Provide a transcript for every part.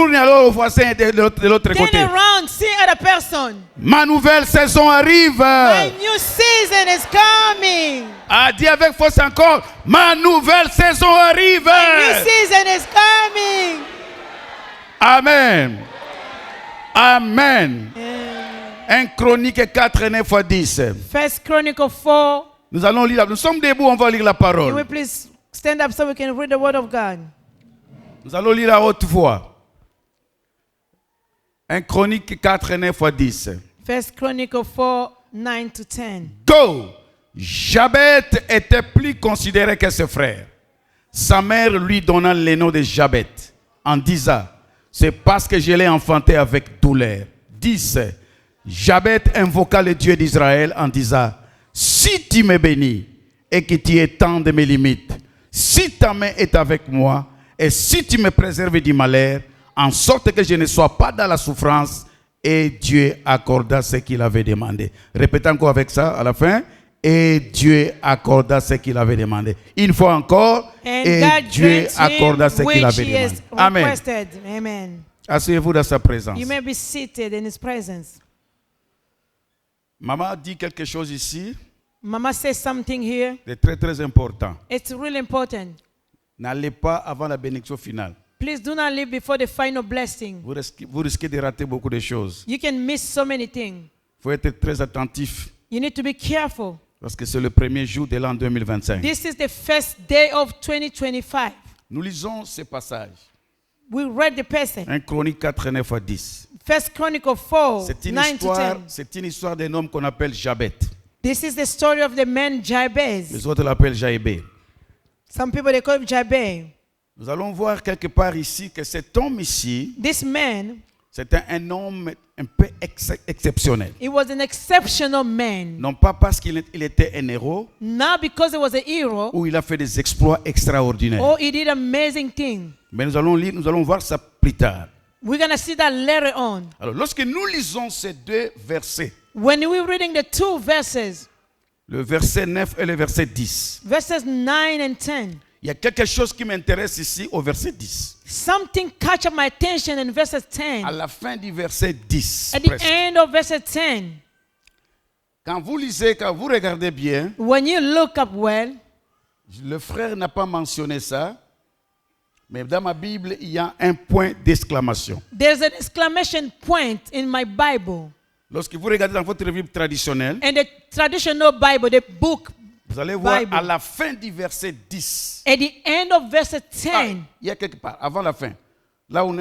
Tourne alors au voisin de l'autre Turn côté. around, see other person. Ma nouvelle saison arrive. My new season is coming. Dis avec force encore. Ma nouvelle saison arrive. New season is coming. Amen. Amen. 1 Chronique 4, 9 à 10. First Chronicle 4. Nous allons lire. Nous sommes debout, on va lire la Can we parole. please stand up so we can read the word of God? Nous allons lire à haute voix. 1 Chronique 4, 9 à 10. First Chronicle 4, 9 to 10. Do, Jabet était plus considéré que ses frères. Sa mère lui donna le nom de Jabet en disant, c'est parce que je l'ai enfanté avec douleur. 10. Jabet invoqua le Dieu d'Israël en disant, si tu me bénis et que tu étends de mes limites, si ta main est avec moi et si tu me préserves du malheur, en sorte que je ne sois pas dans la souffrance, et Dieu accorda ce qu'il avait demandé. Répétez encore avec ça à la fin. Et Dieu accorda ce qu'il avait demandé. Une fois encore, et Dieu accorda ce qu'il avait demandé. Amen. Amen. Asseyez-vous dans sa présence. You may be seated in His presence. Maman dit quelque chose ici Mama says something here. de très très important. It's really important. N'allez pas avant la bénédiction finale. Please do not leave before the final blessing. Vous risquez de rater beaucoup de choses. You can miss so many things. Il faut être très attentif You need to be careful. parce que c'est le premier jour de l'an 2025. This is the first day of 2025. Nous lisons ce passage. We read the passage. 1 Chronique 4, 9 à 10. First Chronicle 4, C'est 9 to 10. c'est une histoire d'un homme qu'on appelle Jabet. This is the story of the man Jabez. Les autres l'appellent Jaébé. Some people they call him Jabez. Nous allons voir quelque part ici que cet homme ici, This man, c'était un homme un peu exceptionnel. he was an exceptional man. Non pas parce qu'il était un héros Not because he was a hero ou il a fait des exploits extraordinaires. or he did amazing things. Mais nous allons voir ça plus tard. We're going to see that later on. Alors, lorsque nous lisons ces deux versets, When we're reading the two verses, le verset 9 et le verset 10, verses 9 and 10, il y a quelque chose qui m'intéresse ici au verset 10. something catch up my attention in verses 10. À la fin du verset 10, At the presque. end of verse 10, Quand vous lisez, quand vous regardez bien, when you look up well, le frère n'a pas mentionné ça, mais dans ma Bible, il y a un point d'exclamation. there's an exclamation point in my Bible. Lorsque vous regardez dans votre Bible traditionnelle, And the traditional Bible, the book, vous allez voir Bible. à la fin du verset 10. at the end of verse 10, Il y a quelque part, avant la fin, là où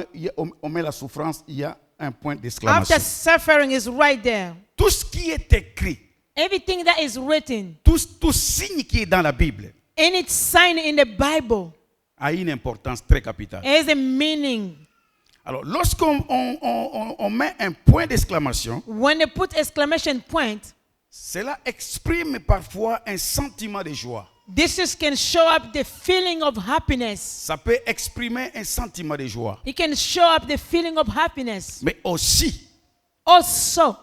on met la souffrance, il y a un point d'exclamation. after suffering is right there. Tout ce qui est écrit, Everything that is written, tout signe qui est dans la Bible any sign in the Bible a une importance très capitale. has a meaning. Alors, lorsqu'on on met un point d'exclamation, When they put exclamation point, cela exprime parfois un sentiment de joie. this is can show up the feeling of happiness. Ça peut exprimer un sentiment de joie. It can show up the feeling of happiness. Mais aussi, Also,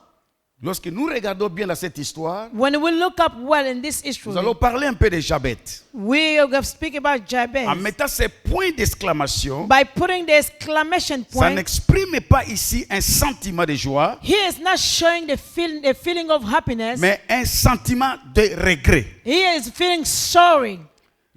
lorsque nous regardons bien dans cette histoire, when we look up well in this history, nous allons parler un peu de Jabet. we are going to speak about Jabez. En mettant ces points d'exclamation, By putting the exclamation ça point, n'exprime pas ici un sentiment de joie, he is not showing the feeling of happiness. mais un sentiment de regret. He is feeling sorry.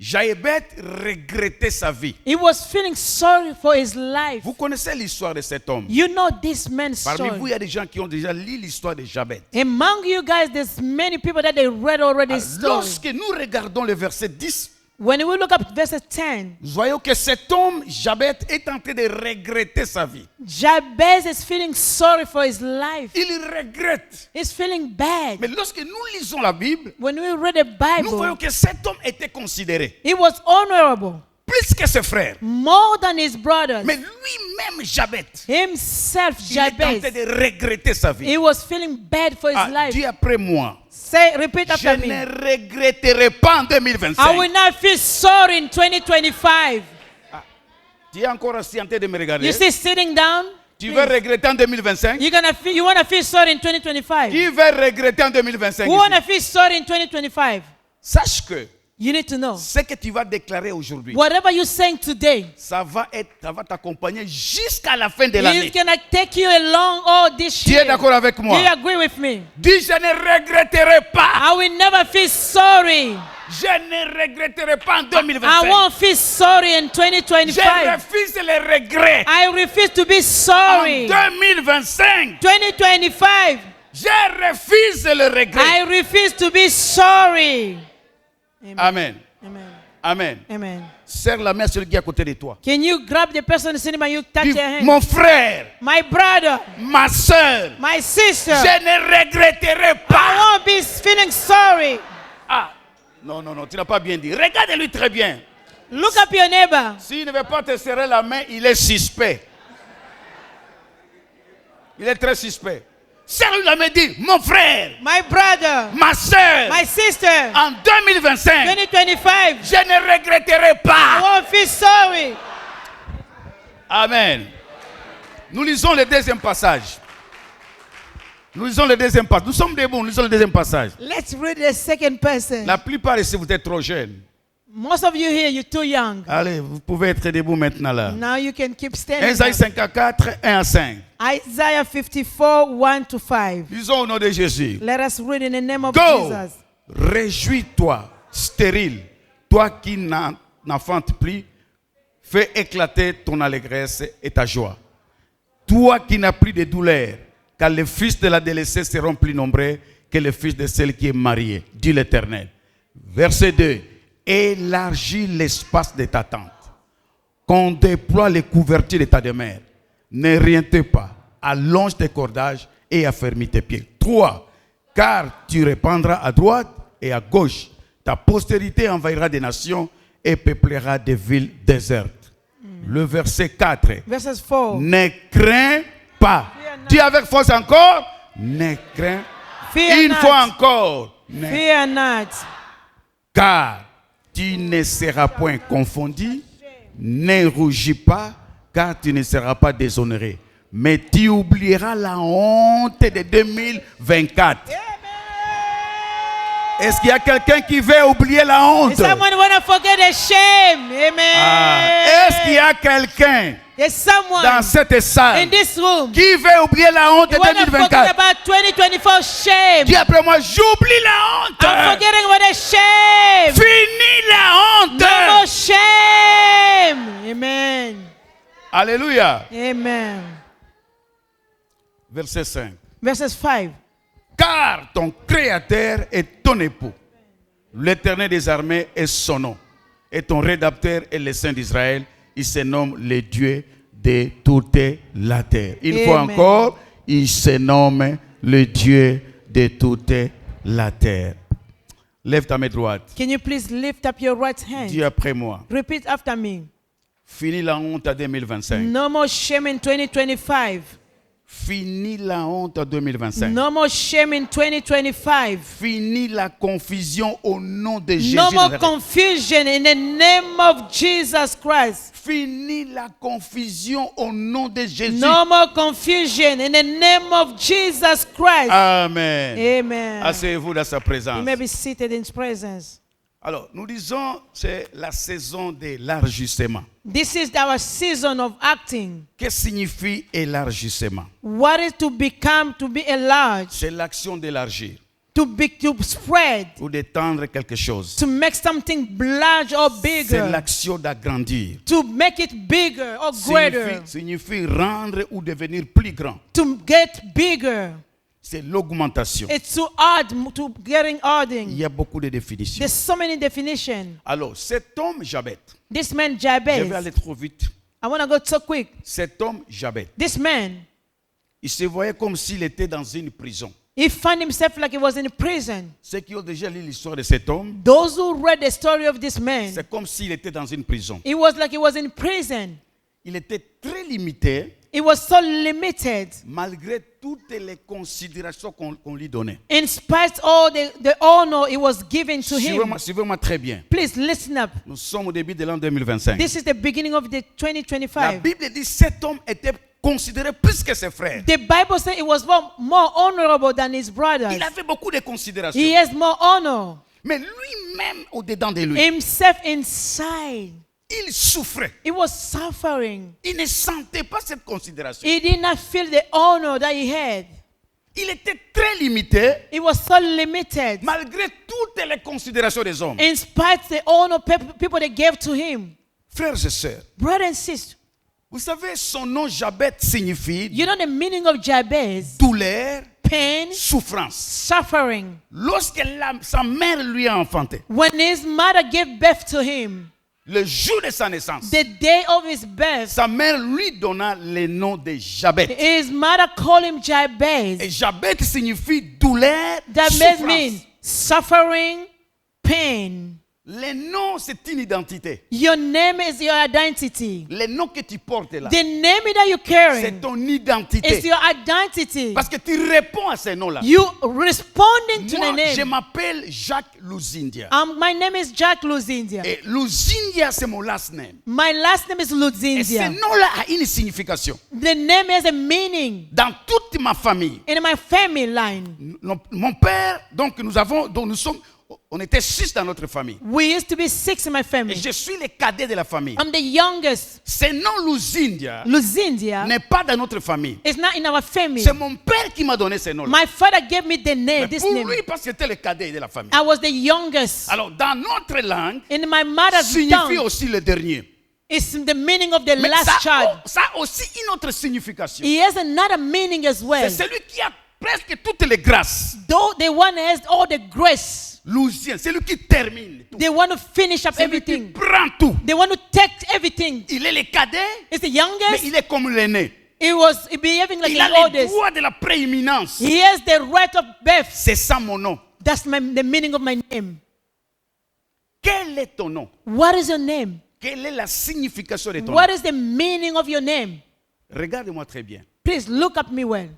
Jaébet regrettait sa vie. He was feeling sorry for his life. Vous connaissez l'histoire de cet homme. You know this man's Parmi vous, il story. y a des gens qui ont déjà lu l'histoire de Jabet. Among you guys, there's many people that they read already his story. Lorsque nous regardons le verset 10, When we look up verse 10, nous voyons que cet homme, Jabet, est en train de regretter sa vie. Jabez is feeling sorry for his life. Il regrette. He's feeling bad. Mais lorsque nous lisons la Bible, When we read the nous voyons Bible, que cet homme était considéré he was honorable plus que ses frères. more than his brothers. Mais lui-même, Jabet, Himself, il est en train Jabez, de regretter sa vie. he was feeling bad for his life. Dis après moi, Say, repeat je after me. ne regretterai pas en I 2025. will not feel sorry in 2025. Tu es encore assis en train de me regarder. You see, sitting down. Tu veux regretter en 2025? You want to feel sorry in 2025. Qui veut regretter en 2025? Who want to feel sorry in 2025? Sache que You need to know. Ce que tu vas déclarer aujourd'hui, Whatever you're saying today, ça va t'accompagner jusqu'à la fin de He's l'année. going to take you along all this Tu year. es d'accord avec Do moi? you agree with me? Dis, je ne regretterai pas. I will never feel sorry. Je ne regretterai pas en I 2025. won't feel sorry in Je 2025. refuse les regrets. I refuse to be En sorry. 2025, 2025, je refuse le regret. I refuse to be sorry. Amen. Amen. Amen. Amen. Serre la main à celui qui est à côté de toi. Can you grab the person sitting by you, touch Dis, their hand? mon frère, My brother, ma soeur, my sister, je ne regretterai I pas. won't be feeling sorry. Ah, non, non, non, tu n'as pas bien dit. Regarde-lui très bien. Look up your neighbor. S'il ne veut pas te serrer la main, il est suspect. Il est très suspect. Serre-lui la main et dis, mon frère, My brother, ma soeur, my sister, en 2025, 2025, je ne regretterai I pas. won't feel sorry. Amen. Nous lisons le deuxième passage. Nous lisons le deuxième passage. Nous sommes debout, nous lisons le deuxième passage. Let's read the second person. La plupart ici, vous êtes trop jeunes. Most of you here, you're too young. Allez, vous pouvez être debout maintenant là. Now you can keep standing. Isaïe up. 54, 1 à 5. Isaiah 54, 1 to 5. Lisons au nom de Jésus. Let us read in the name of Go! Jesus. Réjouis-toi, stérile, toi qui n'enfantes plus, fais éclater ton allégresse et ta joie. Toi qui n'as plus de douleur, car les fils de la délaissée seront plus nombreux que les fils de celle qui est mariée, dit l'Éternel. Verset 2. Élargis l'espace de ta tente. Qu'on déploie les couvertures de ta demeure. Ne riente pas. Allonge tes cordages et affermis tes pieds. 3. Car tu répandras à droite et à gauche. Ta postérité envahira des nations et peuplera des villes désertes. Le verset 4. Verses 4. Ne crains pas. Dis avec force encore. Ne crains. Fear Une not. fois encore. Ne. Fear not. Car tu ne seras point confondu. Ne rougis pas, car tu ne seras pas déshonoré. Mais tu oublieras la honte de 2024. Est-ce qu'il y a quelqu'un qui veut oublier la honte? Is someone want to forget the shame? Amen. Ah, est-ce qu'il y a quelqu'un There's someone dans cette in salle this room qui veut oublier la honte de you want to forget 2024? about 2024 shame. Dis après moi, j'oublie la honte. I'm forgetting about the shame. Fini la honte. No more shame. Amen. Alléluia. Amen. Verset 5. Verses 5. Car ton Créateur est ton époux. L'Éternel des armées est son nom. Et ton rédacteur est le Saint d'Israël. Il se nomme le Dieu de toute la terre. Une fois Amen. encore, il se nomme le Dieu de toute la terre. Lève ta main droite. Can you please lift up your right hand? Dis après moi. Repeat after me. Fini la honte à 2025. No more shame in 2025. Fini la honte à 2025. No more shame in 2025. Fini la confusion au nom de Jésus. No more Nazareth. confusion in the name of Jesus Christ. Fini la confusion au nom de Jésus. No more confusion in the name of Jesus Christ. Amen. Amen. Asseyez-vous dans sa You présence. may be seated in His presence. Alors, nous disons, c'est la saison de l'élargissement. This is our season of acting. Que signifie élargissement? What is to become, to be enlarged, C'est l'action d'élargir to spread, ou d'étendre quelque chose. to make something large or C'est bigger, l'action d'agrandir. to make it bigger or greater, Signifie rendre ou devenir plus grand. to get bigger. C'est l'augmentation. It's to add, to getting Il adding. y a beaucoup de définitions. There's so many definitions. Alors, cet homme Jabet, This man je vais Jabez, aller trop vite. I want to go so quick. Cet homme Jabet, This man, il se voyait comme s'il était dans une prison. he found himself like he was in prison. Ceux qui ont déjà lu l'histoire de cet homme, Those who read the story of this man, c'est comme s'il était dans une prison. it was like he was in prison. Il était très limité It was so limited. malgré toutes les considérations qu'on lui donnait. In spite of the honor it was given to him. Suivez-moi très bien. Please listen up. Nous sommes au début de l'an 2025. This is the beginning of the La 2025. Bible dit que cet homme était considéré plus que ses frères. The Bible says it was more honorable than his brothers. Il avait beaucoup de considérations. He has more honor. Mais lui-même, au-dedans de lui, himself inside, il souffrait. he was suffering. Il ne sentait pas cette considération. He did not feel the honor that he had. Il était très limité, He was so limited. malgré toutes les considérations des hommes. In spite the honor people they gave to him. Frères et sœurs, Brother and sister, vous savez, son nom Jabet signifie you know the meaning of Jabez? douleur, Pain, souffrance. suffering. Lorsque sa mère lui a enfanté, When his mother gave birth to him, le jour de sa naissance, the day of his birth, sa mère lui donna le nom de Jabet. his mother called him Et Jabez. Jabet signifie douleur, That souffrance. means suffering, pain. Le nom, c'est une identité. Your name is your identity. Le nom que tu portes là, The name that you carry c'est ton is identité. your identity. Parce que tu réponds à ces noms-là. You responding to the Moi, je name. m'appelle Jacques Luzindia. My name is Jack Luzindia. Et Luzindia, c'est mon last name. My last name is Et ce Luzindia. nom-là a une signification. The name has a meaning Dans toute ma famille, in my family line. mon père, donc on était 6 dans notre famille. We used to be 6 in my Et family. je suis le cadet de la famille. I'm the youngest. Ce nom Luzindia Luzindia n'est pas dans notre famille. is not in our family. C'est mon père qui m'a donné ce nom-là. My father gave me the name, Mais this pour name. lui, parce que c'était le cadet de la famille. I was the youngest. Alors, dans notre langue, In my mother's signifie tongue, aussi le dernier. it's the meaning of the Mais last child. ça a aussi une autre signification. He has another meaning as well. C'est celui qui a presque toutes les grâces. Though the one has all the grace, Lucien, c'est lui qui termine tout. they want to finish up C'est lui qui everything. prend tout. They want to take everything. Il est le cadet, It's the mais youngest. il est comme l'aîné. He was behaving like Il a the le oldest. droit de la prééminence. He has the right of birth. C'est ça mon nom. That's the meaning of my name. Quel est ton nom? What is your name? Quelle est la signification de ton nom? What is the meaning of your name? Regarde-moi très bien. Please look at me well.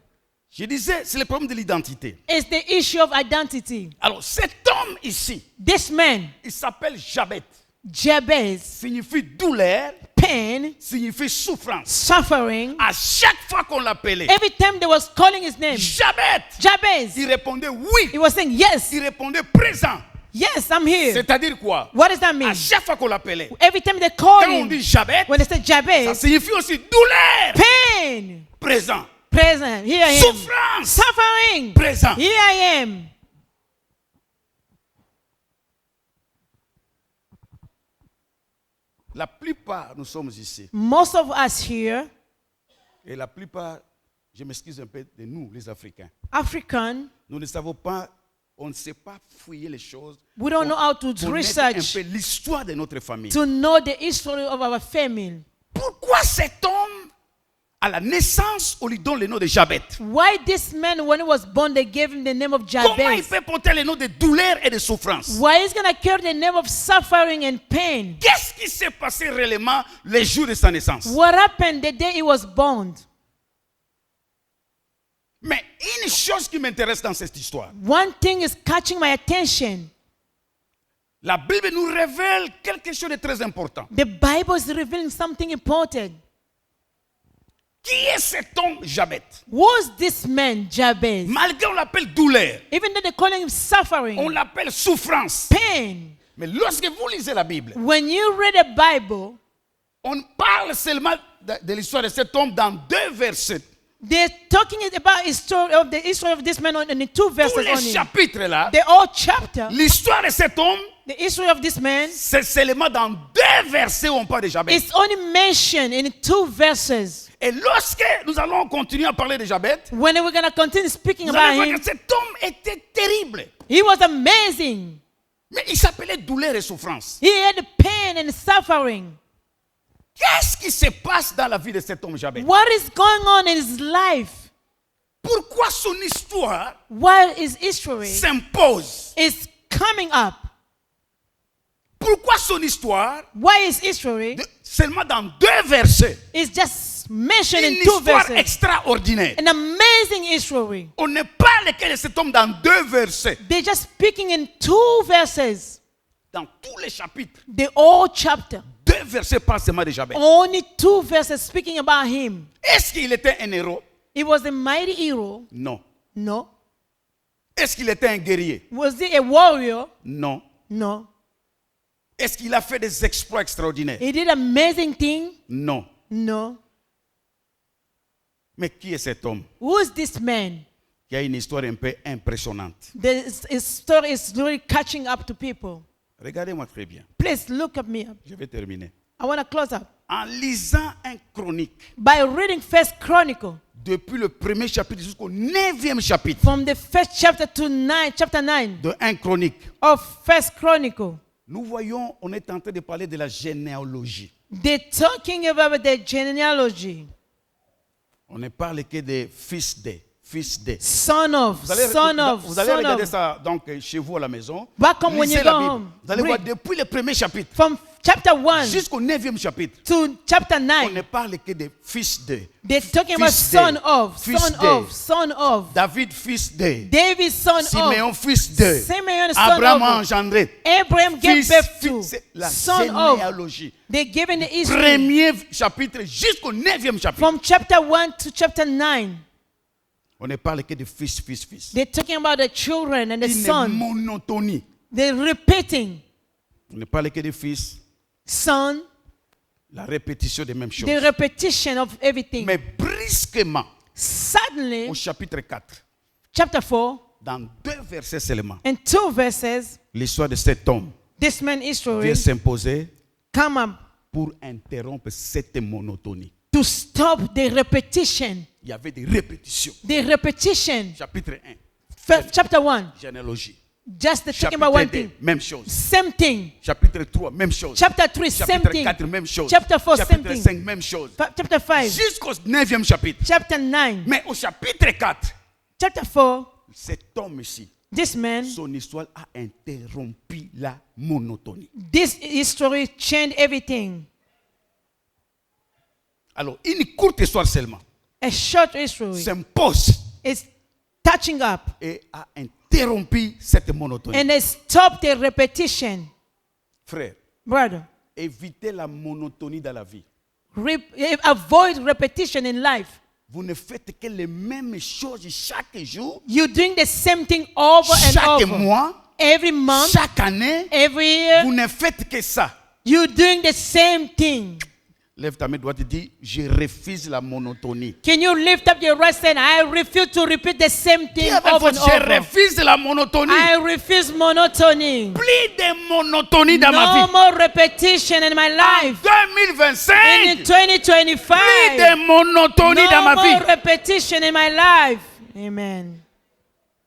Je disais, c'est le problème de l'identité. It's the issue of identity. Alors, cet homme ici, This man, il s'appelle Jabet. Jabez, Signifie douleur, pain, signifie souffrance. suffering. À chaque fois qu'on l'appelait, Every time they was calling his name, Jabet, Jabez, il répondait oui. he was saying, yes, Il répondait présent. yes, I'm here. C'est-à-dire quoi? What does that mean? À chaque fois qu'on l'appelait, Every time they call quand on him, dit Jabet, when they say ça Jabez, signifie aussi douleur, pain, présent. present, here I am. Souffrance, Suffering, présent. here I am. La plupart, nous sommes ici. Most of us here, Et la plupart, je m'excuse un peu de nous, les Africains. African, Nous ne savons pas, on ne sait pas fouiller les choses. we don't know how to Connaître un research peu l'histoire de notre famille. to know the history of our family. Pourquoi cet homme, à la naissance, on lui donne le nom de Jabet? Why this man, when he was born, they gave him the name of Comment il Jabez? peut porter le nom de douleur et de souffrance? Why is going to carry the name of suffering and pain? Qu'est-ce qui s'est passé réellement les jours de sa naissance? What happened the day he was born? Mais une chose qui m'intéresse dans cette histoire, One thing is catching my attention. la Bible nous révèle quelque chose de très important. The Bible is revealing something important. Qui est cet homme Jabet? Was this man Jabez? Malgré on l'appelle douleur, Even though they're calling him on suffering, l'appelle souffrance. pain. Mais lorsque vous lisez la Bible, When you read the Bible, on parle seulement de l'histoire de cet homme dans 2 versets. they're talking about the history of this man in the 2 Tous verses les only. chapitres là, The whole chapter, l'histoire de cet homme, the history of this man, c'est seulement dans 2 versets où on parle de Jabet. is only mentioned in 2 verses. Et lorsque nous allons continuer à parler de Jabet, When we're going to continue speaking vous allez about voir him, que cet homme était terrible. he was amazing. Mais il s'appelait douleur et souffrance. He had pain and suffering. Qu'est-ce qui se passe dans la vie de cet homme Jabet? What is going on in his life? Pourquoi son histoire Why his history s'impose? is coming up? Pourquoi son histoire, Why his history seulement dans 2 versets, is just mentioned une in 2 histoire verses? extraordinaire. An amazing history. On ne parle que de cet homme dans 2 versets. They're just speaking in 2 verses. Dans tous les chapitres, The whole chapter. 2 versets parlent seulement de Jabet. Only 2 verses speaking about him. Est-ce qu'il était un héros? He was a mighty hero. Non. No. Est-ce qu'il était un guerrier? Was he a warrior? Non. No. Est-ce qu'il a fait des exploits extraordinaires? He did amazing thing? Non. No. Mais qui est cet homme Who is this man? qui a une histoire un peu impressionnante? His story is really catching up to people. Regardez-moi très bien. Please look at me. Je vais terminer. I want to close up. En lisant un chronique, By reading First Chronicle, depuis le premier chapitre jusqu'au 9e chapitre from the first chapter to chapter 9 de un chronique, of First Chronicle, nous voyons, on est en train de parler de la généalogie. they're talking about the genealogy. On ne parle que des fils des. Son of, Vous allez son of, regarder son of. ça donc, chez vous à la maison. Back home when Lisez you la go Bible. home, Vous allez voir read. depuis le premier chapitre From chapter 1 jusqu'au 9e chapitre. to chapter On 9, ne parle que des fils de. they're talking about Fils son de. of, Fils son de. of, son of. David, fils de. David, son Siméon, of. fils de. Simeon, son Abraham a of. engendré. Abraham gave birth to C'est la son of. généalogie. They're given the history Premier chapitre jusqu'au 9e chapitre. from chapter 1 to chapter 9. On ne parle que de fils. They're talking about the children and the Une son. monotonie. They're repeating On ne parle que de fils. son, La répétition des mêmes choses. the repetition of everything. Mais brusquement, Suddenly, au chapitre 4, chapter 4, dans 2 versets seulement, in 2 verses, l'histoire de cet homme this man history vient s'imposer come up pour interrompre cette monotonie. to stop the repetition. Il y avait des répétitions. The repetition. Chapitre 1, Chapter 1, généalogie. just talking Chapitre about one 2, thing. même chose. Same thing. Chapitre 3, même chose. Chapter 3, same Chapitre thing. 4, même chose. Chapter 4, same Chapitre thing. 5, même chose. Chapter 5, Jusqu'au 9e chapitre. chapter 9, Mais au chapitre 4, chapter 4, cet homme ici, this man, son histoire a interrompu la monotonie. this history changed everything. Alors, une courte histoire seulement A short history s'impose is touching up et a interrompu cette monotonie. and it stopped the repetition. Frère, Brother, évitez la monotonie dans la vie. avoid repetition in life. Vous ne faites que les mêmes choses chaque jour, You're doing the same thing over and chaque over. mois, Every month, chaque année. every year, Vous ne faites que ça. you're doing the same thing. Lève ta main droite et dis, je refuse la monotonie. Can you lift up your right hand? I refuse to repeat the same Dis thing avec over and force, je over. refuse la monotonie. I refuse monotony. Plus de monotonie dans ma No vie. more repetition in my En life. 2025, In 2025, plus de monotonie dans no ma vie. more repetition in my life. Amen.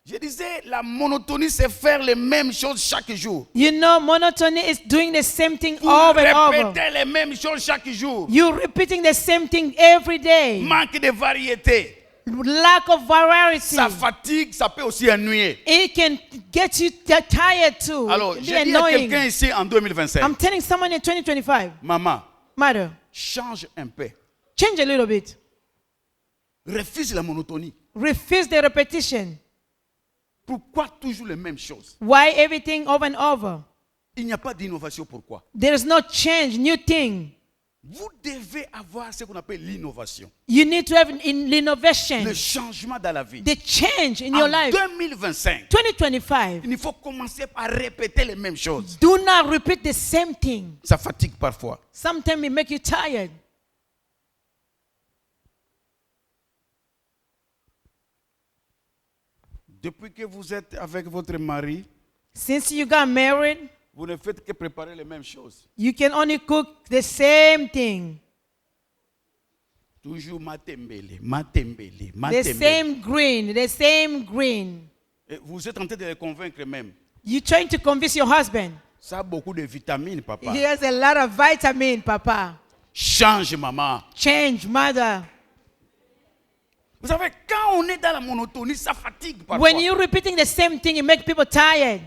Je disais, la monotonie, c'est faire les mêmes choses chaque jour. You know, monotony is doing the same thing over and over. Répéter les mêmes choses chaque jour. You're repeating the same thing every day. Manque de variété. Lack of variety. Ça fatigue, ça peut aussi ennuyer. It can get you tired too. Alors, Be j'ai dit à annoying. quelqu'un ici en 2025, I'm telling someone in 2025, maman, mother, change un peu. change a little bit. Refuse la monotonie. Refuse the repetition. Pourquoi toujours les mêmes choses? Why everything over and over? Il n'y a pas d'innovation. Pourquoi? There is no change, new thing. Vous devez avoir ce qu'on appelle l'innovation. You need to have innovation, Le changement dans la vie. the change in your En life. 2025, 2025, il faut commencer par répéter les mêmes choses. do not repeat the same thing. Ça fatigue parfois. Sometimes it make you tired. Depuis que vous êtes avec votre mari, Since you got married, vous ne faites que préparer les mêmes choses. you can only cook the same thing. Toujours matembele. The same green, the same green. Et vous êtes en train de les convaincre même. You're trying to convince your husband. Ça a beaucoup de vitamines, papa. He has a lot of vitamin, Papa. Change, maman. Change, mother. Vous savez, quand on est dans la monotonie, ça fatigue parfois. When you're repeating the same thing, it makes people tired.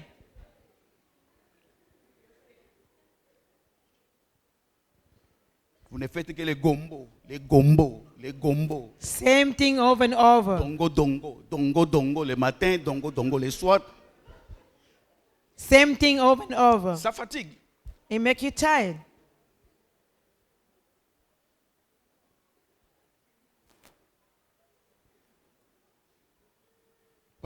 Vous ne faites que les gombo, les gombo, les gombo. Same thing over and over. Dongo, dongo, dongo, dongo le matin, dongo, dongo le soir. Same thing over and over. Ça fatigue. It makes you tired.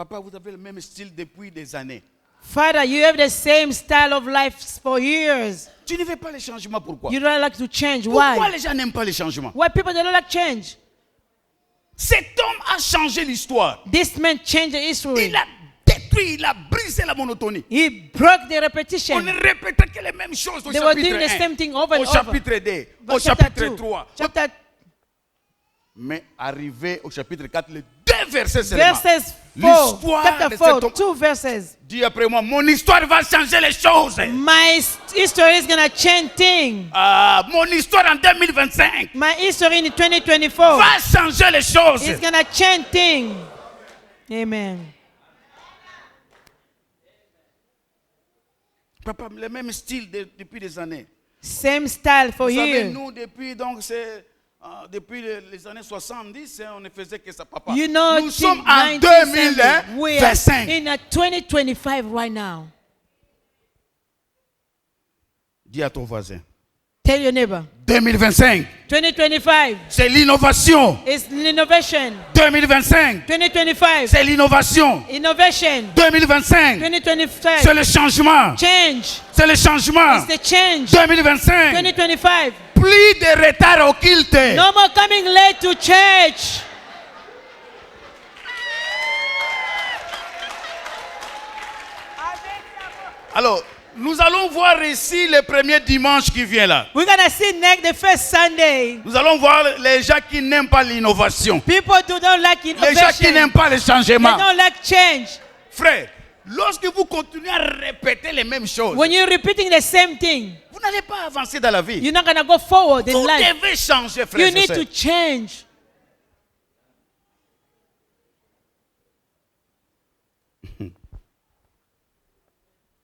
Papa, vous avez le même style depuis des années. Father, you have the same style of life for years. Tu ne veux pas les changements, pourquoi? You don't like to change. Pourquoi Why? les gens n'aiment pas les changements? Why people they don't like change? Cet homme a changé l'histoire. This man changed the history. Il a détruit, il a brisé la monotonie. He broke the On repetition. ne répétait que les mêmes choses au They were chapitre doing the 1, same thing over and au over. chapitre 2, au Chapter chapitre 2, 3. chapter Mais arrivé au chapitre 4, les deux versets seulement. verses 4, L'histoire chapter de 4, cet homme. 2 verses. Dis après moi, mon histoire va changer les choses. My history is gonna change things. Ah, mon histoire en 2025 My history in 2024 va changer les choses. is gonna change things. Amen. Papa, le même style depuis des années. Same style for Vous savez, years. nous, depuis les années 70, on ne faisait que ça, papa. You know, Nous sommes en 1970, we are 2025. in a 2025 right now. Dis à ton voisin. Tell your neighbor. 2025, 2025 c'est l'innovation. is innovation. 2025, 2025 c'est l'innovation. innovation. 2025, 2025 c'est le changement. change. C'est le changement. It's the change. 2025, 2025 plus de retard occulte. no more coming late to church. Alors, nous allons voir ici le premier dimanche qui vient là. We're gonna see next the first Sunday. Nous allons voir les gens qui n'aiment pas l'innovation. People who don't like Les gens qui innovation. n'aiment pas le They changement. don't like change. Frère, lorsque vous continuez à répéter les mêmes choses, When you're repeating the same thing, vous n'allez pas avancer dans la vie. you're not gonna go forward in Vous life. devez changer, frère. You et need sœurs. to change.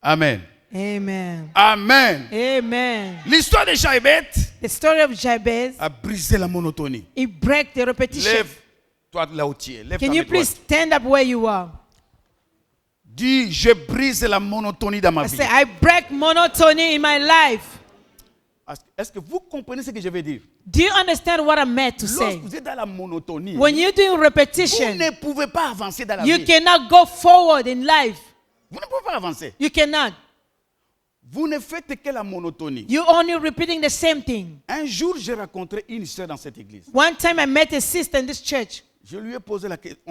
Amen. Amen. Amen. Amen. L'histoire de Jaïbeth The story of Jabez, a brisé la monotonie. it break the repetition. Lève-toi de là où tu es. Lève Can ta you main please droite. stand up where you are? Dis, je brise la monotonie dans ma I vie. say, I break monotony in my life. Est-ce que vous comprenez ce que je veux dire? Do you understand what I'm meant to Lorsque say? vous êtes dans la monotonie, When you're doing vous repetition, ne pouvez pas avancer dans la you vie. cannot go forward in life. Vous ne pouvez pas avancer. You cannot. Vous ne faites que la monotonie. You're only repeating the same thing. Un jour, j'ai rencontré une sœur dans cette église. One time I met a sister in this church. Je lui ai posé la question.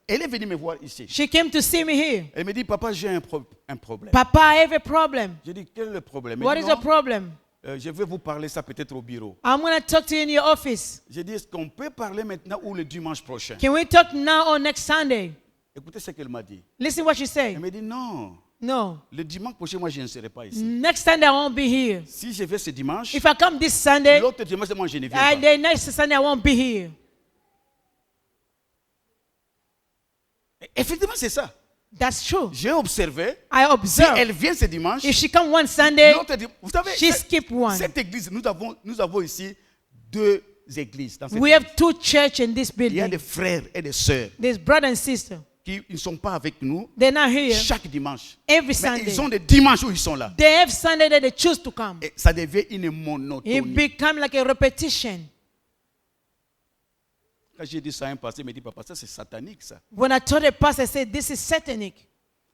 Elle est venue me voir ici. She came to see me here. Elle me dit, papa, j'ai un problème. Papa, I have a problem. J'ai dit, quel est le problème? Elle What dit, is non, the problem? je vais vous parler ça peut-être au bureau. I'm going to talk to you in your office. J'ai dit, est-ce qu'on peut parler maintenant ou le dimanche prochain? Can we talk now or next Sunday? Écoutez ce qu'elle m'a dit. Listen what she said. Elle m'a dit, non, No. le dimanche prochain, moi, je ne serai pas ici. Next Sunday I won't be here. Si je vais ce dimanche, If I come this Sunday, l'autre dimanche, moi, je ne viens pas. the next Sunday I won't be here. Effectivement, c'est ça. That's true. J'ai observé. I Si observe. elle vient ce dimanche, If she come one Sunday, l'autre dit, vous savez, she skip one. cette église, nous avons ici deux églises dans cette We église. have two churches in this Il y a des building. frères et des sœurs There's brother and sister. qui ne sont pas avec nous They're not here chaque dimanche. every Mais Sunday. ils ont des dimanches où ils sont là. They have Sunday that they choose to come. Et ça devient une It monotonie. become like a repetition. Quand j'ai dit ça à un pasteur, il m'a dit, papa, ça c'est satanique ça. When I told the pastor, I said, this is satanic.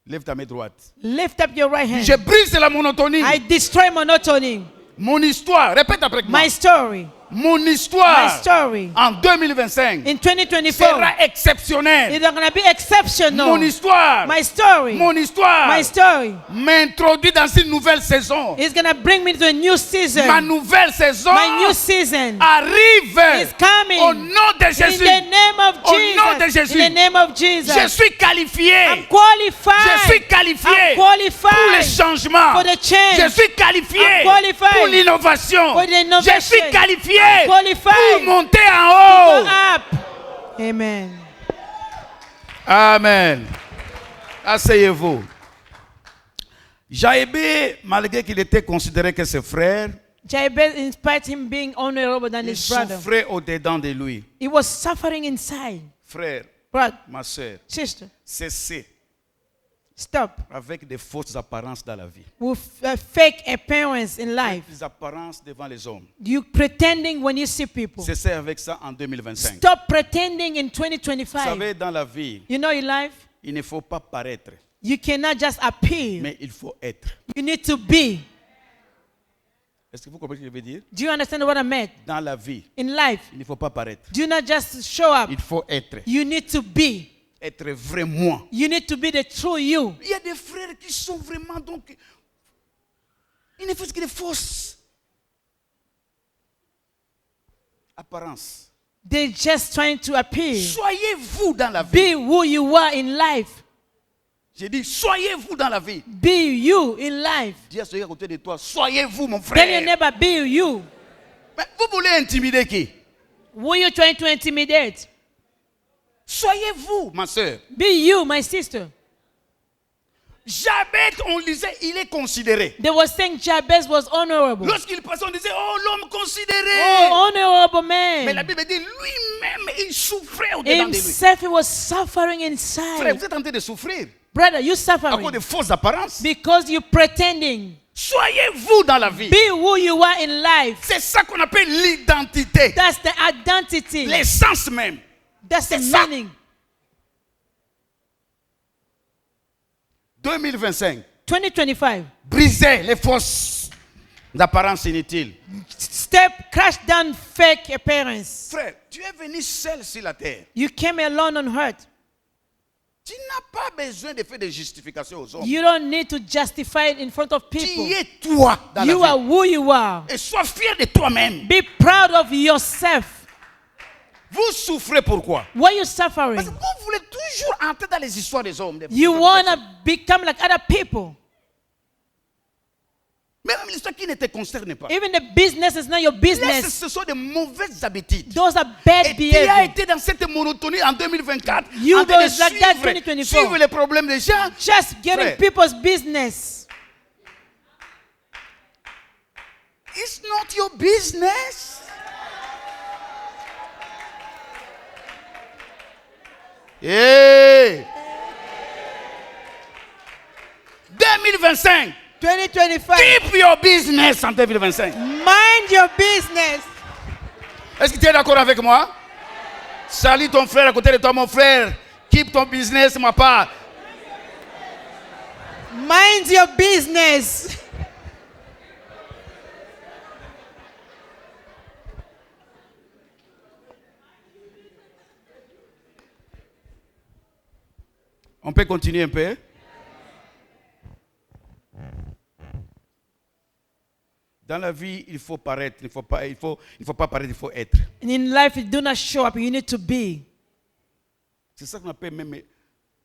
Lève ta main droite. Lift up your right Je hand. brise la monotonie. I destroy monotony. Mon histoire, répète après moi. My story. Mon My histoire story. en 2025 In 2024, sera exceptionnelle. it's going to be exceptional. Mon histoire, My story. mon histoire My story m'introduit dans une nouvelle saison. is going to bring me to a new season. Ma nouvelle saison My new season arrive is coming. au nom de In Jésus. the name of Au nom de Jesus. Jésus. In the name of Jesus. Je suis qualifié. I'm qualified. Je suis qualifié I'm pour les qualified changements. for the change. Je suis qualifié I'm qualified pour l'innovation. for the innovation. Je suis qualifié I'm qualified pour monter Go en haut. up. Amen. Amen. Asseyez-vous. Jaïbé, malgré qu'il était considéré que ses frères, Jabez, in spite him being honorable than il his brother, souffrait au-dedans de lui. he was suffering inside. Frère, Brother, ma soeur, sister, cessez stop avec des fausses apparences dans la vie. with fake appearance in life. Des apparences devant les hommes. You pretending when you see people. Cessez avec ça en 2025. Stop pretending in Vous 2025. savez, dans la vie, You know in life, Il ne faut pas paraître, You cannot just appear. mais il faut être. You need to be. Est-ce que vous comprenez ce que je veux dire? Do you understand what I meant? Dans la vie, In life, il ne faut pas paraître. do not just show up. Il faut être. You need to be. Être vrai moi. You need to be the true you. Il y a des frères qui sont vraiment donc... Ils ne font que des fausses apparences. They're just trying to appear. Soyez vous dans la vie. Be who you are in life. J'ai dit, soyez vous dans la vie. Be you in life. Dis à celui à côté de toi, soyez vous mon Tell your frère. neighbor, be you. Mais vous voulez intimider qui? Who are you trying to intimidate? Soyez vous, ma soeur. Be you, my sister. Jabez, on lisait, il est considéré. They were saying Jabez was honorable. Lorsqu'il passait, on disait, oh, l'homme considéré. Oh, honorable Mais la man. Bible dit, lui-même, il souffrait au-dedans de lui. Himself, he was suffering Frère, inside. vous êtes en train de souffrir Brother, you à cause suffering de fausses apparences. because you pretending. Soyez vous dans la vie. Be who you are in life. C'est ça qu'on appelle l'identité. That's the identity. L'essence même. That's the C'est ça. meaning. 2025. 2025. Brisez les fausses apparences inutiles. Crash down fake appearance. Frère, tu es venu seul sur la terre. You came alone on earth. Tu n'as pas besoin de faire des justifications aux hommes. You don't need to justify it in front of Tu people. es toi dans You la are vie. who you are. Et sois fier de toi-même. Be proud of yourself. Vous souffrez pourquoi? Why are you Parce que suffering? vous voulez toujours entrer dans les histoires des hommes. You want to become like other people. Même l'histoire qui ne te concerne pas. Even the business is not your Laisse, business. ce sont de mauvaises habitudes. Those are bad Et tu as behavior. été dans cette monotonie en 2024. You en train de was like that suivre, 2024. suivre les problèmes des gens. Just getting Frère. people's business. It's not your business. Hey. 2025. 2025. Keep your business en 2025. Mind your business. Est-ce que tu es d'accord avec moi? Salut ton frère à côté de toi, mon frère. Keep ton business, ma part. Mind your business. On peut continuer un peu? Dans la vie, il faut paraître, il ne faut pas paraître, il faut être. And in life, you do not show up. You need to be. C'est ça qu'on appelle même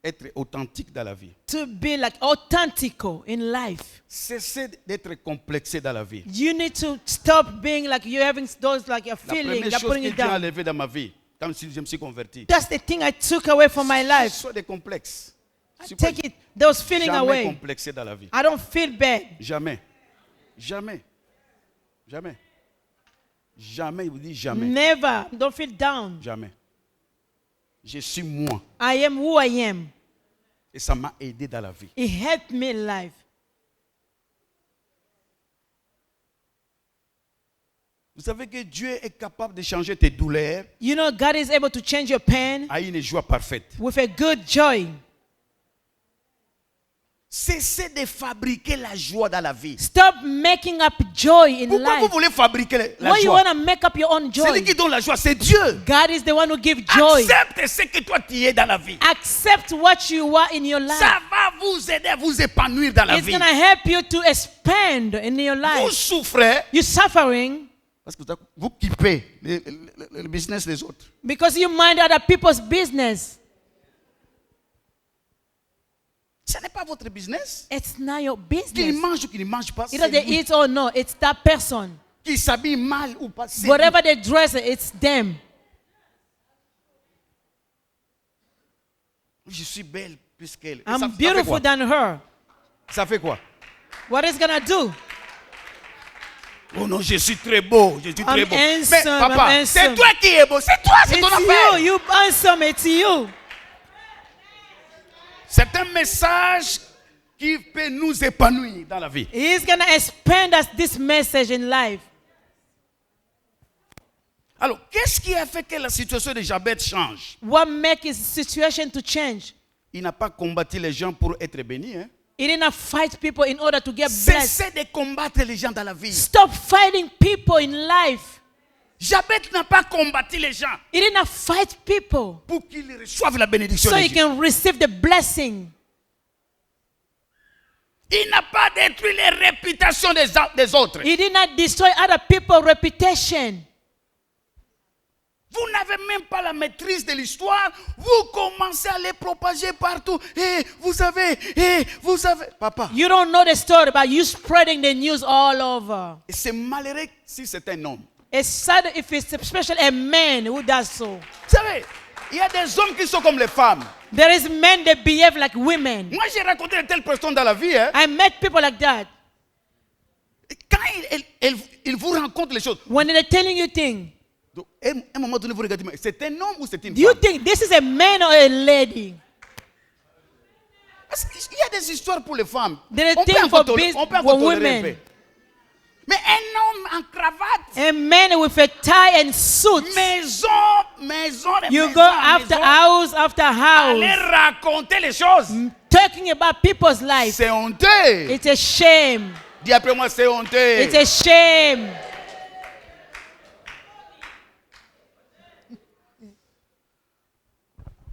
être authentique dans la vie. To be like authentical in life. Cessez d'être complexé dans la vie. You need to stop being like you're having those like you're La feeling, première you're chose putting que it Dieu a down. enlevée dans ma vie, quand je me suis converti, That's the thing I took away from my ce life. sont des complexes. Je I suis pas take it, those feeling jamais away. complexé dans la vie. I don't feel bad. Jamais. Jamais. Jamais. Jamais, il vous dit jamais. Never. Don't feel down. Jamais. Je suis moi. I am who I am. Et ça m'a aidé dans la vie. It helped me in life. Vous savez que Dieu est capable de changer tes douleurs You know, God is able to change your pain à une joie parfaite. with a good joy. Cessez de fabriquer la joie dans la vie. Stop making up joy in Pourquoi vous life. voulez fabriquer la Why you joie? want to make up your own Celui joy? qui donne la joie, c'est Dieu. God is the one who gives joy. Accepte ce que toi tu es dans la vie. Accept what you are in your life. Ça va vous aider à vous épanouir dans la It's vie. going to help you to expand in your Vous life. souffrez You're suffering parce que vous kiffez le business des autres. because you mind other people's business. Ce n'est pas votre business. It's not your Qu'il business. mange ou qu'il ne mange pas, Either c'est they lui. eat or no, it's that person. Qu'il s'habille mal ou pas, c'est lui. Whatever they dress, it's them. Je suis belle plus qu'elle. Et I'm ça fait beautiful quoi? than her. Ça fait quoi? What is gonna do? Oh non, je suis très beau. Je suis très I'm beau. handsome, Mais papa, I'm c'est handsome. toi qui es beau. C'est toi, c'est ton It's affaire. you. You handsome. It's you. C'est un message qui peut nous épanouir dans la vie. He's gonna expand us this message in life. Alors, qu'est-ce qui a fait que la situation de Jabez change? What make his situation to change? Il n'a pas combattu les gens pour être bénis. Hein. He did not fight people in order to get blessed. Cessez de combattre les gens dans la vie. Stop fighting people in life. Jabet n'a pas combattu les gens He did not fight people pour qu'ils reçoivent la bénédiction so de he Dieu. can receive the blessing. Il n'a pas détruit les réputations des autres. He did not destroy other people's reputation. Vous n'avez même pas la maîtrise de l'histoire. Vous commencez à les propager partout. Et vous savez, papa. You don't know the story, but you spreading the news all over. Et c'est malheureux si c'est un homme. It's sad if it's especially a man who does so. Vous savez, il y a des hommes qui sont comme les femmes. There is men that behave like women. Moi, j'ai rencontré de telles personnes dans la vie. Hein. I met people like that. Quand ils vous rencontrent les choses, When they're telling you things, donc, à un moment donné, vous regardez, mais c'est un homme ou c'est une do you femme? think this is a man or a lady? Parce qu'il y a des histoires pour les femmes. There are On peut things encore for tolérer un women. peu. Mais un homme en cravate, A man with a tie and suit. maison, You go after house after aller house, raconter les choses. talking about people's life. C'est honteux. It's a shame. Dis après moi, c'est honteux. It's a shame.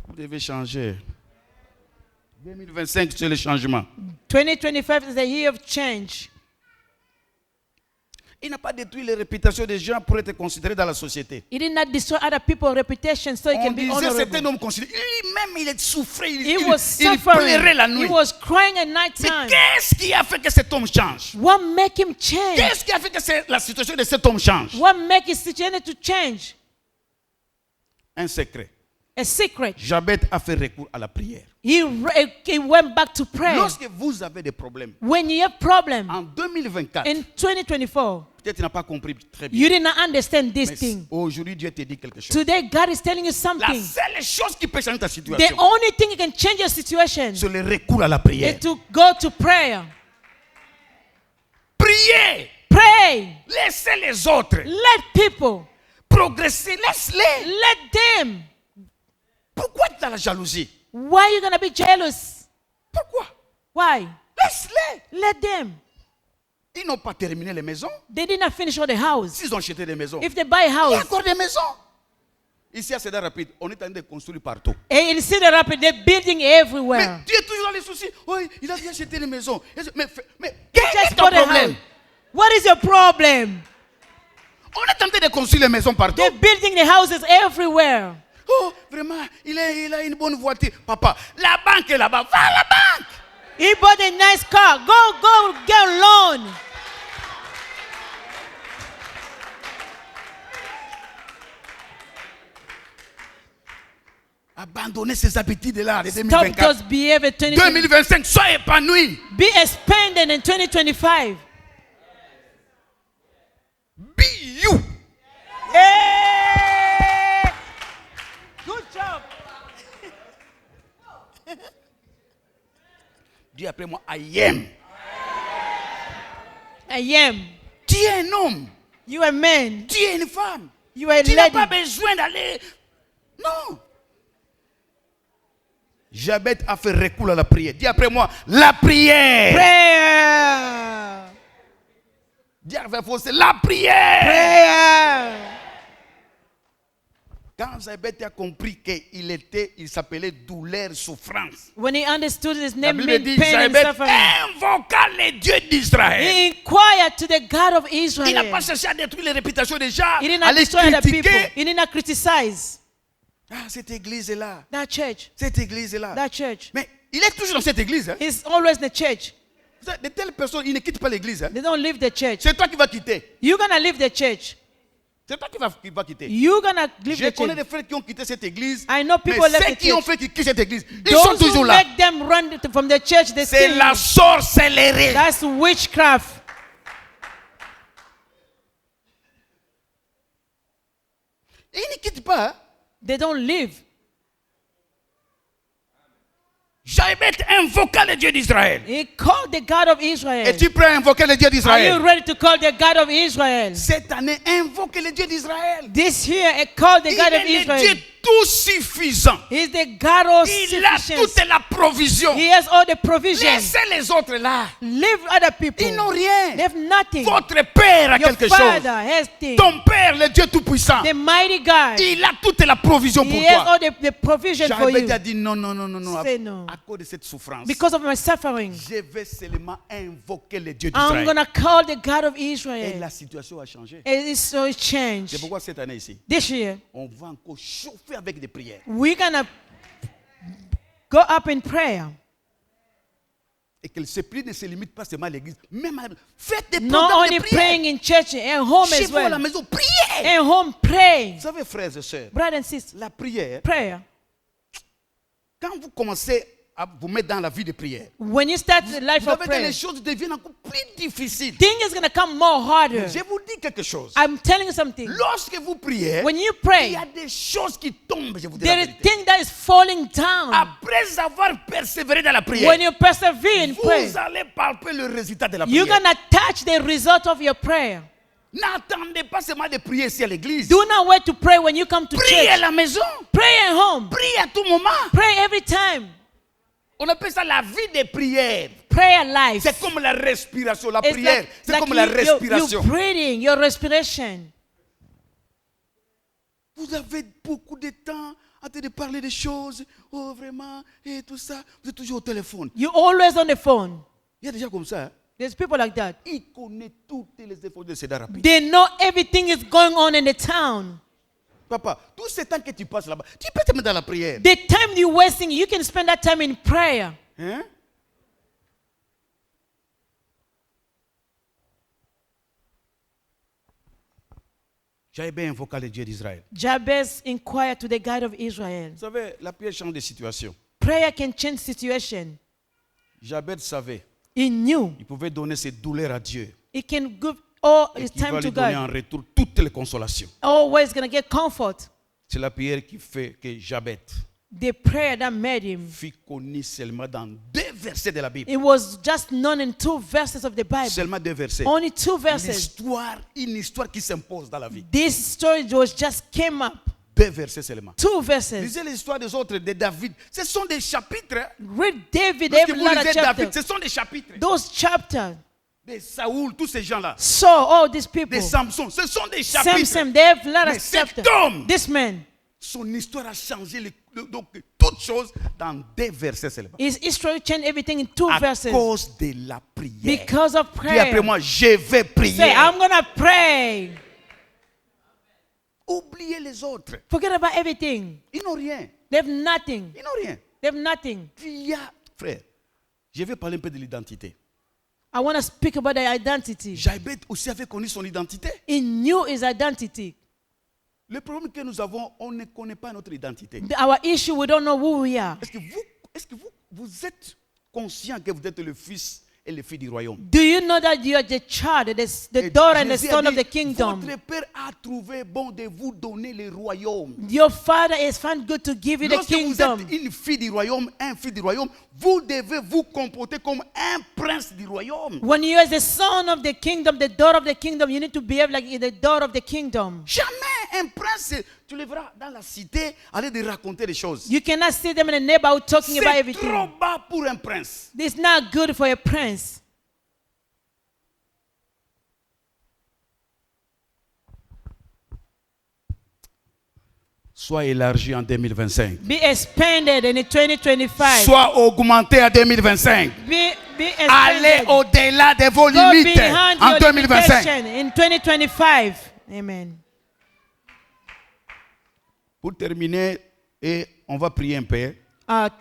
Vous devez changer. 2025, c'est le changement. 2025 is a year of change. Il n'a pas détruit les réputations des gens pour être considéré dans la société. He did not destroy other people's reputation so he On can be disait c'est un honorable. homme considéré. Lui-même, il est souffré. He Il was pleurait la suffering. nuit. He was crying at Mais night time. qu'est-ce qui a fait que cet homme change? What make him change? Qu'est-ce qui a fait que la situation de cet homme change? What make his situation to change? Un secret. A secret. Jabet a fait recours à la prière. He went back to prayer. Lorsque vous avez des problèmes, When you have problem en 2024, in 2024, peut-être tu n'as pas compris très bien. you did not understand this Mais thing. aujourd'hui, Dieu te dit quelque chose. Today, God is telling you La something. seule chose qui peut changer ta The situation, only thing that can change your situation c'est le recours à la prière. is to go to prayer. Priez. Pray. Laissez les autres Let people. progresser. Laisse-les. Let them. Pourquoi tu as la jalousie? Why are you going to be jealous? Pourquoi? Why? Laisse-les. Let them. Ils n'ont pas terminé les maisons. They did not finish all the house. S'ils ont acheté des maisons, If they buy a il y a house, encore des maisons. Ici à Cédar Rapide, on est en train de construire partout. and in Cedar Rapids, they're building Mais everywhere. tu es toujours dans les soucis. Oui, il a bien acheté des maisons. Mais quel est Just ton bought a problème? house. What is your problem? On est en train de construire les maisons partout. They're building the houses everywhere. Oh, vraiment, il a une bonne voiture. Papa, la banque est là-bas. Va à la banque. He bought a nice car. Go, get a loan. Abandonnez ces habitudes-là de Stop 2024. those behavior. 2025, sois épanoui. Be expanded in 2025. Be you. Hey! Good job. Dis après moi, I am. I am. Tu es un homme. You are a man. Tu es une femme. You are a Tu n'as pas lady. besoin d'aller. Non. Jabet a fait recours à la prière. Dis après moi, la prière. Prayer. Dis avec force, la prière. Prayer. Quand Jabet a compris qu'il s'appelait douleur, souffrance. When he understood his La name Bible meant dit, pain and Jabet suffering, invoqua les dieux d'Israël. he inquired to the God of Il n'a pas Israel. cherché à détruire les réputations des gens, He did à not les destroy the people. critiquer. He did not criticize Ah, cette église est là. that church. Cette église est là. That church. Mais il est toujours dans cette église. Hein. He's always in the church. De telles personnes, ils ne quittent pas l'église. Hein. They don't leave the church. C'est toi qui vas quitter. You're gonna leave the church. C'est toi qui vas quitter. You're gonna leave Je the connais church. des frères qui ont quitté cette église. I know people Mais left ceux the qui ont church. fait qu'ils quittent cette église, ils sont Those who toujours là. make them run from the church, they C'est still. la sorcellerie. That's witchcraft. Ils ne quittent pas. Hein. They don't leave. Jabet invoqua le Dieu d'Israël. He called the God of Israel. Es-tu prêt à invoquer le Dieu Are you d'Israël? ready to call the God of Israel? Cette année, invoque le Dieu d'Israël. This year, call the Il God est of le Israel. Dieu tout suffisant. He's the God of Il a sufficiency. toute la provision. He has all the provisions. Laissez les autres là. Leave other people. Ils n'ont rien. They have nothing. Votre père a Your quelque chose. father has things. Ton père, le Dieu Tout-Puissant, The mighty God. il a toute la provision pour He has toi. all the provision for J'avais you. dit non, non, non, non, non. Say no. À cause de cette souffrance, Because of my suffering, je vais seulement invoquer le Dieu I'm d'Israël. going to call the God of Et Israel. la situation a changé. It is so changed. C'est pourquoi cette année ici, This year, on va encore chauffer avec des prières. we're going to go up in prayer. Et que ce prix ne se limite pas seulement à l'église. Même à... Faites des Not programmes only de prière. praying in church and home Chez as vous à la well. maison, priez. And home, pray. Vous savez, frères et sœurs, Brothers and sisters, la prière, prayer. quand vous commencez à vous mettre dans la vie de prière, When you start the life vous of savez que prayer, les choses deviennent encore plus difficiles. thing is going to come more harder. Je vous dis quelque chose. I'm telling you something. Lorsque vous priez, When you il pray, y a des choses qui tombent, je vous dis la there is vérité. thing that is falling down. Après avoir persévéré dans la prière, When you persevere in prayer, vous allez palper le résultat de la you're prière. going to touch the result of your prayer. N'attendez pas seulement de prier ici à l'église. Do not wait to pray when you come to Priez à church. la maison. Pray at home. Priez à tout moment. Pray every time. On appelle ça la vie de prière. Prayer life. C'est comme la respiration. La It's prière, c'est comme la respiration. you're breathing, your respiration. Vous avez beaucoup de temps en train de parler des choses. Oh, vraiment, et tout ça. Vous êtes toujours au téléphone. You're always on the phone. Il y a des gens comme ça. Hein? There's people like that. Ils connaissent toutes les efforts de Cédar rapide. They know everything is going on in the town. Papa, tout ce temps que tu passes là-bas, tu peux te mettre dans la prière. The time you're wasting, you can spend that time in prayer. Hein? J'avais bien invoqué le Dieu d'Israël. Jabez inquired to the God of Israel. Vous savez, la prière change de situation. Prayer can change situation. Jabez savait, He knew il pouvait donner ses douleurs à Dieu. he can give all Et his qu'il va time to lui donner God. en retour toutes les consolations. Always gonna get comfort. C'est la prière qui fait que Jabez The prayer that made him. fut connu seulement dans 2 versets de la Bible. It was just known in 2 verses of the Bible. Seulement 2 versets. Only 2 verses. Une histoire qui s'impose dans la vie. This story was just came up. 2 versets seulement. 2 verses. Lisez l'histoire des autres de David. Ce sont des chapitres. Hein. Read David, Lorsque every vous lot of lisez David, chapters. ce sont des chapitres. Those chapters. De Saoul, tous ces gens-là. Saul, all these people. De Samson, ce sont des chapitres. Samson, they have a lot Mais of cet chapters. homme, This man, son histoire a changé donc toutes choses dans 2 versets seulement. his history changed everything in 2 À verses. cause de la prière. Because of Dis après prayer. moi, je vais prier. Say, I'm gonna pray. Oubliez les autres. Forget about everything. Ils n'ont rien. They have nothing. Ils n'ont rien. They have nothing. Il y a, frère, je vais parler un peu de l'identité. I want to speak about the identity. Jabez aussi avait connu son identité. He knew his identity. Le problème que nous avons, on ne connaît pas notre identité. Our issue, we don't know who we are. Est-ce que vous êtes conscient que vous êtes le fils et le fils du royaume? Do you know that you are the child, the Et daughter and the Jésus a son of dit, the kingdom? votre père a trouvé bon de vous donner le royaume. Your father is found good to give you the Lorsque vous kingdom. êtes une fille du royaume, un fils du royaume, vous devez vous comporter comme un prince du royaume. When you are the son of the kingdom, the daughter of the kingdom, you need to behave like the daughter of the kingdom. Jamais un prince, tu le verras dans la cité, aller de raconter des choses. You cannot see them in the neighborhood talking about C'est everything. trop bas pour un prince. It's not good for a prince. Sois élargi en 2025. Be expanded in 2025. Sois augmenté en 2025. Be Allez expanded. au-delà de vos Go limites behind en your 2025. limitation in 2025. Amen. Pour terminer, et on va prier un peu.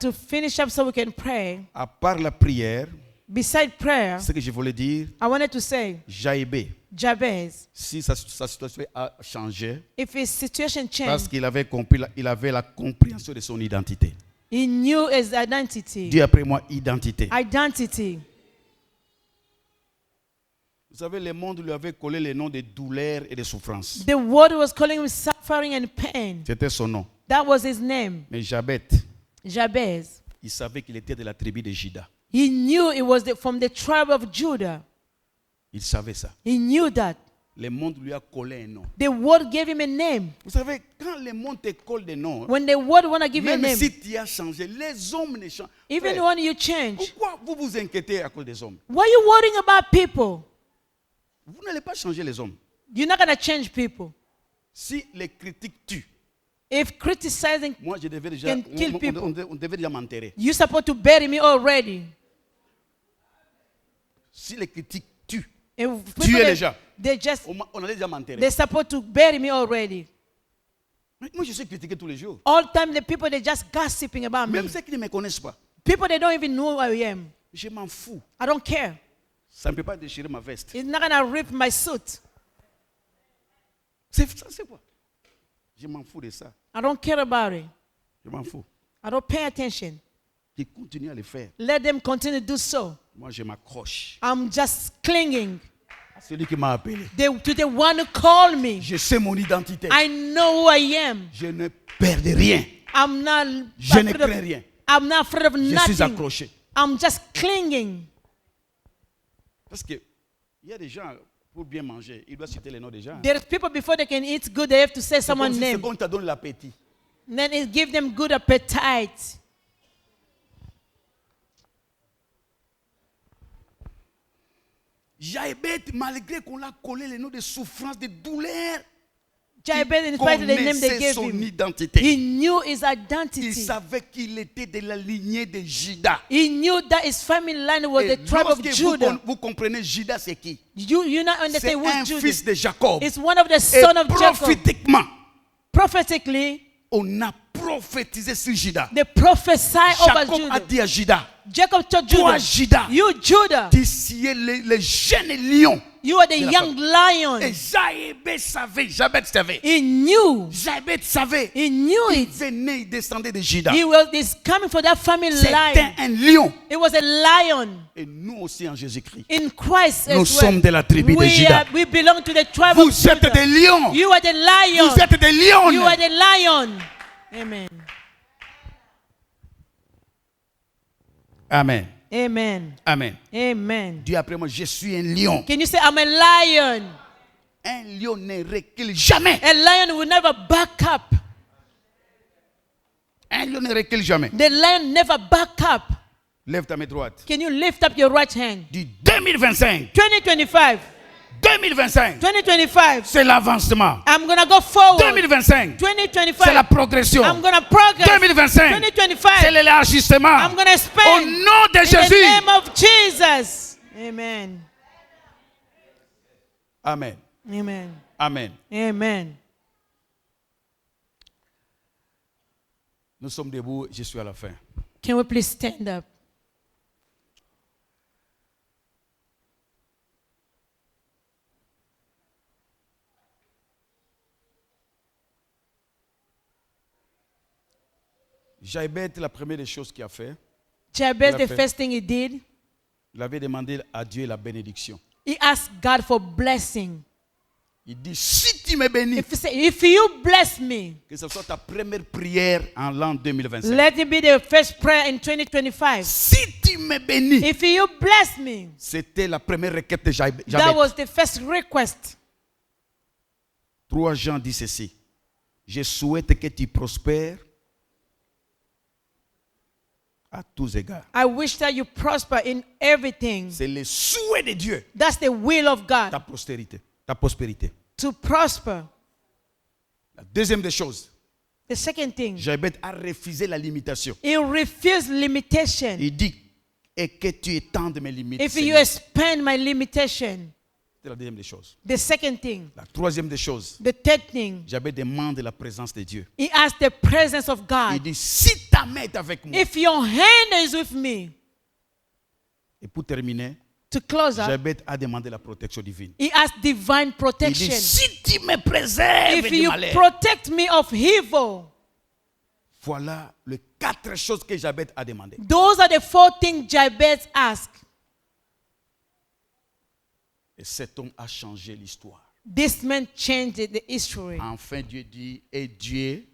To finish up so we can pray, À part la prière, beside prayer, ce que je voulais dire, I wanted to say, Jaïbé, Jabez, si sa situation a changé, if his situation parce changed, qu'il avait compris, il avait la compréhension de son identité. he knew his identity. Dis après moi, identité. Identity. Vous savez, le monde lui avait collé les noms de douleur et de souffrance. The word was calling him suffering and pain. C'était son nom. That was his name, Mais Jabez, Jabez. il savait qu'il était de la tribu de Juda. He knew it was from the tribe of Judah. Il savait ça. He knew that. Le monde lui a collé un nom. The world gave him a name. Vous savez, quand le monde te colle des noms, When the world want to give you a même name, si tu as changé, les hommes ne changent. even Frère, when you change, pourquoi vous vous inquiétez à cause des hommes? why are you worrying about people? Vous n'allez pas changer les hommes. You're not going to change people. Si les critiques tuent, If criticizing, moi je devais déjà, Can kill people. on devait déjà m'enterrer. you're supposed to bury me already. Si les critiques tuent, If Tuer people, les gens. on allait déjà m'enterrer. they're supposed to bury me already. Mais moi je suis critiqué tous les jours. All the time, the people, they're just gossiping about me. Même ceux qui ne me connaissent pas, People, they don't even know who I am. je m'en fous. I don't care. Ça ne peut pas déchirer ma veste. It's not going to rip my suit. C'est quoi? Je m'en fous de ça. I don't care about it. Je m'en fous. I don't pay attention. Qui continue à le faire. Let them continue to do so. Moi je m'accroche I'm just clinging à celui qui m'a appelé. to the one who called me. Je sais mon identité. I know who I am. Je ne perds de rien. I'm not Je ne afraid of, crains rien. I'm not afraid of Je suis nothing. accroché. I'm just clinging. Parce que il y a des gens, pour bien manger, ils doivent citer les noms des gens. There's people before they can eat good, they have to say C'est comme someone's si name. on t'a donné l'appétit. Then it gives them good appetite. Jaébet, malgré qu'on l'a collé les noms de souffrance, de douleur, Jabez, in il spite of the name they connaissait gave son him, identité. he knew his Il identity. savait qu'il était de la lignée de Juda. He knew that his family line was Et the tribe of lorsque Judah. vous comprenez Juda, c'est qui? You not C'est understand un who's fils Judah. de Jacob. It's one of the Et sons of Jacob. prophétiquement, Prophetically, on a prophétisé sur Juda. they prophesy over Jacob a Judah. dit à Juda, Jacob told toi Judah, Juda, you Judah, d'ici les jeunes lions. you are the de la young lion. Et Jaébet savait, Jabet savait. He knew. Jabet savait. He knew Il it. venait, il descendait de Juda. He's coming for that family C'était line. un lion. It was a lion Et nous aussi en Jésus-Christ. in Christ Nous as sommes well. de la tribu de Juda. We belong to the tribe of Vous êtes Judah. des lions. You are the lion. Vous êtes des lions. You are the lion. Amen. Amen. Amen. Amen. Amen. Dis après moi, je suis un lion. Can you say, I'm a lion? Un lion ne recule jamais. A lion will never back up. Un lion ne recule jamais. The lion never back up. Lève ta main droite. Can you lift up your right hand? Dis 2025. 2025. 2025. 2025. C'est l'avancement. I'm going to go forward. 2025. 2025. C'est la progression. I'm going to progress. 2025. 2025. C'est l'élargissement. I'm going to Au spend nom de in the Jésus. name of Jesus. Amen. Amen. Amen. Amen. Amen. Nous sommes debout, je suis à la fin. Can we please stand up? Jaébet, la première des choses qu'il a fait, Jabez, Il a the fait. first thing he did, il avait demandé à Dieu la bénédiction. he asked God for blessing. Il dit, si tu me bénis, If you bless me, que ce soit ta première prière en l'an 2025. let it be the first prayer in 2025. Si tu me bénis, If you bless me, c'était la première requête de Jaébet. that was the first request. 3 Jean dit ceci. Je souhaite que tu prospères à tous égards. I wish that you prosper in everything. C'est le souhait de Dieu, That's the will of ta God, postérité, ta prospérité. to prosper. La deuxième des choses, The second thing, Jaébet a refusé la limitation. he refused limitation. Il dit, et que tu étendes mes limites. If you Seigneur. expand my limitation. C'est la deuxième des choses. The second thing, La troisième des choses, the third thing, Jaébet demande la présence de Dieu. he asked the presence of Il God. dit, si ta main est avec moi. If your hand is with me, Et pour terminer, to close up, Jaébet a demandé la protection divine. he asked divine Il dit, protection. si tu me préserves If du you malheur. protect me of evil, Voilà les 4 choses que Jaébet a demandé. those are the 4 things Jabez asked. Et cet homme a changé l'histoire. This man changed the history. Enfin, Dieu dit, et Dieu,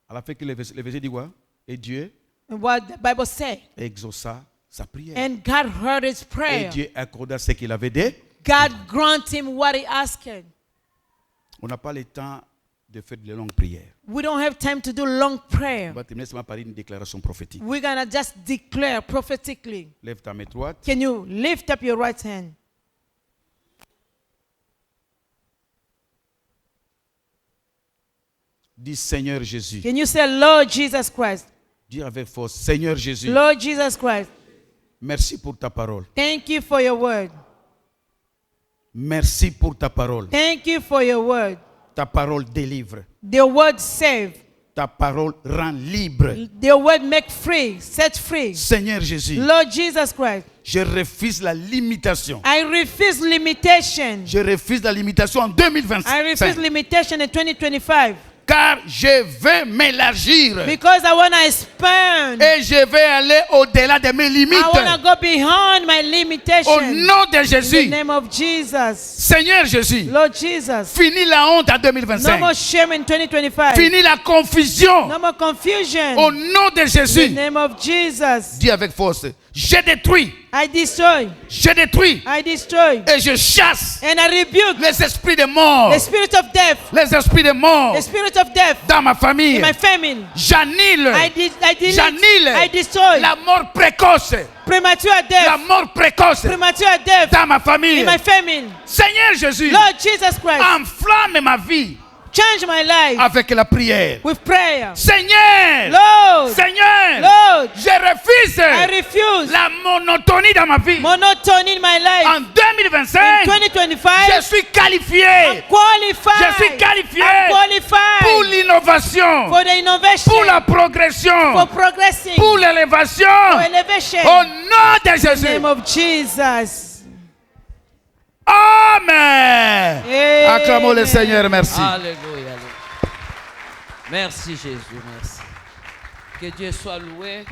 à la fin que le verset dit quoi? Et Dieu And what the Bible said. exauça sa prière. And God heard his Et prayer. Dieu accorda ce qu'il avait dit. God grant him what he asked. On n'a pas le temps de faire de longues prières. We don't have time to do long prayer. On va terminer seulement par une déclaration prophétique. We're going to just declare prophetically. Lève ta main droite. Can you lift up your right hand? Dis Seigneur Jésus. Can you say, Lord Jesus Christ? Dis avec force, Seigneur Jésus. Lord Jesus Christ, Merci pour ta parole. thank you for your word. Merci pour ta parole. Thank you for your word. Ta parole délivre. The word save. Ta parole rend libre. The word make free, set free. Seigneur Jésus, Lord Jesus Christ, je refuse la limitation. I refuse limitation. Je refuse la limitation en 2025. I refuse limitation in 2025 Car je vais m'élargir. because I want to expand. Et je vais aller au-delà de mes limites. I want to go beyond my Au limitation. nom de In the Jésus. name of Jesus. Seigneur Jésus, Lord Jesus, finis la honte en no more 2025. shame in 2025. Finis la confusion. No more confusion. Au nom de In the Jésus. name of Jesus. Dis avec force, je détruis, I destroy. je détruis I destroy. et je chasse And I rebuke les esprits de mort, the spirit of death. les esprits de mort The spirit of death dans ma famille. in my family. J'annule, I delete. j'annule I destroy. la mort précoce, Premature la death. mort précoce Premature death dans ma famille. in my family. Seigneur Jésus, Lord Jesus Christ, enflamme ma vie change my life avec la prière. with prayer. Seigneur, Lord, Seigneur, Lord, je refuse I refuse la monotonie dans ma vie. monotony in my life. En 2025, In 2025, je suis qualifié qualified. Je suis qualifié I'm qualified pour l'innovation, for the innovation, pour la progression, for progressing, pour l'élévation. for elevation. Au nom de In the Jésus. name of Jesus. Amen. Amen. Acclamons le Seigneur, merci. Alléluia. Merci Jésus, merci. Que Dieu soit loué.